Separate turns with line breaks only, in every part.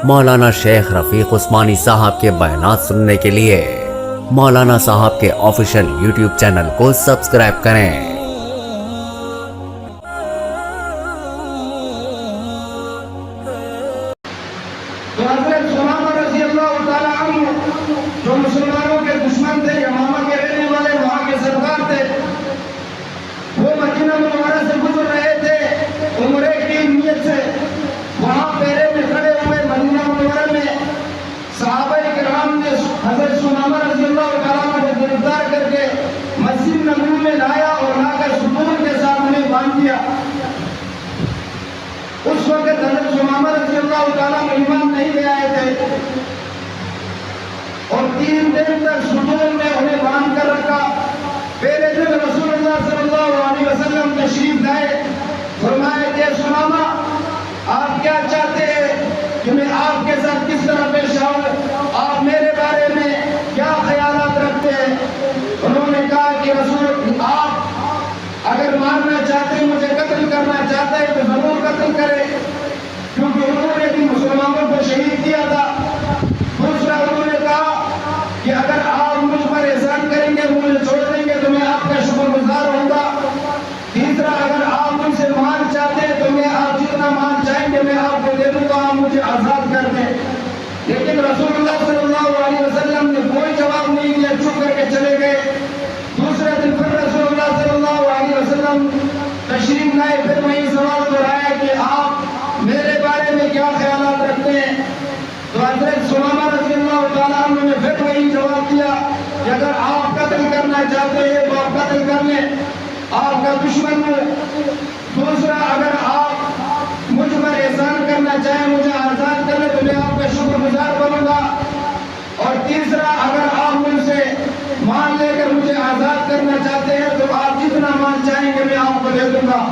مولانا شیخ رفیق عثمانی صاحب کے بیانات سننے کے لیے مولانا صاحب کے آفیشیل یوٹیوب چینل کو سبسکرائب کریں۔
تو حضرت سمامہ رضی اللہ تعالیٰ عنہ جو مسلمانوں کے دشمن تھے، یمامہ کے رہنے والے، وہاں کے سردار تھے، وہ مدینہ منورہ سے گزر رہے تھے عمرے کی نیت سے۔ وہاں پیرے میں کھڑے ہوئے مدینہ منورہ میں صحابہ کرام نے حضرت سمامہ رضی اللہ تعالیٰ عنہ کو گرفتار کر کے مسجد نبوی میں لایا اور لا کر ستون کے ساتھ انہیں باندھ دیا۔ اس وقت حضرت سمامہ رضی اللہ تعالیٰ عنہ ایمان نہیں لے آئے تھے اور 3 دن تک ستون میں انہیں باندھ کر رکھا۔ پہلے دن رسول اللہ صلی اللہ علیہ وسلم تشریف لائے، فرمایا کہ سمامہ آپ کیا چاہتے ہیں کہ میں آپ کے ساتھ کس طرح پیش آؤں؟ آپ میرے بارے میں کیا خیالات رکھتے ہیں؟ انہوں نے کہا کہ رسول آپ اگر مارنا چاہتے ہیں، مجھے قتل کرنا چاہتے ہیں تو ضرور قتل کریں، کیونکہ انہوں نے بھی مسلمانوں کو شہید کیا تھا۔ دوسرا انہوں نے کہا کہ اگر آپ مجھ پر احسان کریں گے، مجھے چھوڑ دیں گے تو میں آپ کا شکر گزار ہوں گا۔ تیسرا اگر آپ مجھ سے مال چاہتے ہیں تو میں آپ جتنا مال چاہیں گے میں آپ کو دے دوں گا، آپ مجھے آزاد کر دیں۔ لیکن رسول اللہ صلی اللہ علیہ وسلم نے کوئی جواب نہیں دیا، چپ کر کے چلے گئے۔ دوسرے دن پھر رسول اللہ صلی اللہ علیہ وسلم تشریف لائے، پھر وہی سوال دہرایا کہ آپ میرے بارے میں کیا خیالات رکھتے ہیں؟ تو حضرت سمامہ رضی اللہ تعالیٰ عنہ نے پھر وہی جواب دیا کہ اگر آپ قتل کرنا چاہتے ہیں تو آپ قتل کر لیں، آپ کا دشمن ہوں۔ دوسرا اگر آپ مجھ پر احسان کرنا چاہیں، مجھے آزاد کر لیں تو میں آپ کا شکر گزار بنوں گا۔ اور تیسرا اگر آپ مجھ سے مال لے کر مجھے آزاد کرنا چاہتے ہیں تو آپ جتنا مال چاہیں گے میں آپ کو دے دوں گا۔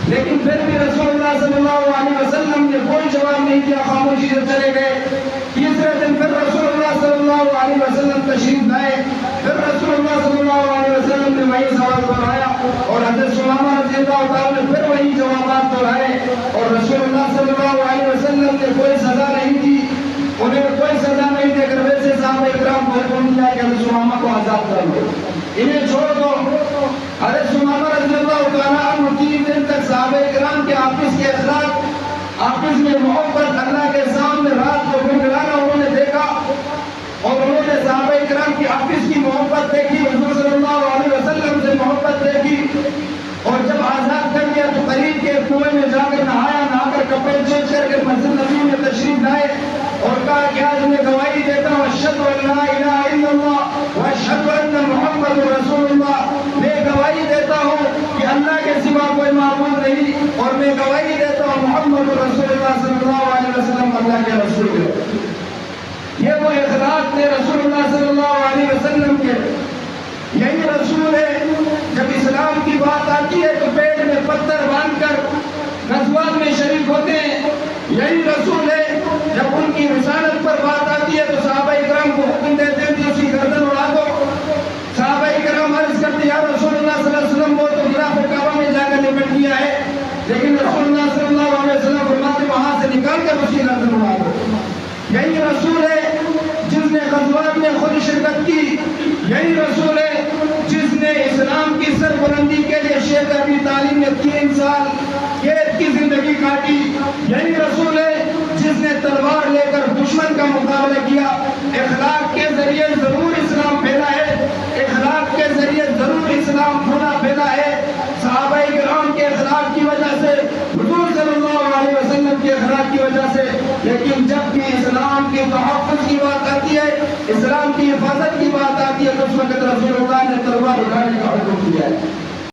لیکن پھر بھی رسول اللہ صلی اللہ علیہ وسلم نے کوئی جواب نہیں دیا، خاموشی سے چلے گئے۔ تیسرے دن پھر رسول اللہ صلی اللہ علیہ وسلم تشریف لائے، پھر رسول اللہ صلی اللہ علیہ وسلم نے وہی سوال دہرایا اور حضرت سمامہ رضی اللہ تعالیٰ نے پھر وہی جوابات دہرائے، اور رسول اللہ صلی اللہ علیہ وسلم نے کوئی سزا نہیں دی، انہیں کوئی سزا نہیں دے کر ویسے صحابہ اکرام کو حکم دیا کہ حضرت سمامہ کو آزاد کر دو، انہیں چھوڑ دو۔ حضرت سمامہ رضی اللہ تعالیٰ عنہ 3 دن تک صحابہ اکرام کے آپس کے اخلاق، آپس میں محبت، اللہ کے سامنے رات کو گنگنانا انہوں نے دیکھا، اور انہوں نے صحابہ اکرام کی آپس کی محبت دیکھی، حضور صلی اللہ علیہ وسلم سے محبت دیکھی، اور جب آزاد کر دیا تو قریب کے کنویں میں جا کر نہایا، نہا کر کپڑے چینج کر کے مسجد نبی میں تشریف لائے اور کہا کہ آج میں گواہی دیتا ہوں اشہد ان لا الہ الا اللہ واشہد ان محمد رسول اللہ، میں گواہی دیتا ہوں کہ اللہ کے سوا کوئی معبود نہیں، اور میں گواہی دیتا ہوں محمد رسول اللہ صلی اللہ علیہ وسلم اللہ کے رسول ہے۔ یہ وہ اخلاق تھے رسول اللہ صلی اللہ علیہ وسلم کے۔ یہی رسول ہے جب اسلام کی بات آتی ہے تو پیٹ میں پتھر باندھ کر غزوات میں شریک ہوتے ہیں۔ یہی رسول ہے جب ان کی رسالت پر بات آتی ہے تو صحابہ اکرام کو حکم دیتے ہیں کہ اس کی گردن اڑا دو۔ صحابہ اکرام عرض کرتے یا رسول اللہ صلی اللہ علیہ وسلم وہ تو غلاف کعبہ میں جا کر نپٹ گیا ہے، لیکن رسول اللہ صلی اللہ علیہ وسلم فرماتے وہاں سے نکال کر اس کی گردن اڑا دو۔ یہی رسول ہے جس نے غزوات میں خود شرکت کی، یہی رسول ہے جس نے اسلام کی سربلندی کے لیے شیخ ابی طالب نے 3 سال قید کی زندگی کاٹی، یہی رسول ہے جس نے تلوار لے کر دشمن کا مقابلہ کیا۔ اخلاق کے ذریعے ضرور اسلام پھیلا ہے، اخلاق کے ذریعے ضرور اسلام پھیلا ہے۔ صحابہ کرام کے اخلاق کی وجہ سے، حضور صلی اللہ علیہ وسلم کے اخلاق کی وجہ سے، لیکن جب بھی اسلام کے تحفظ کی بات آتی ہے، اسلام کی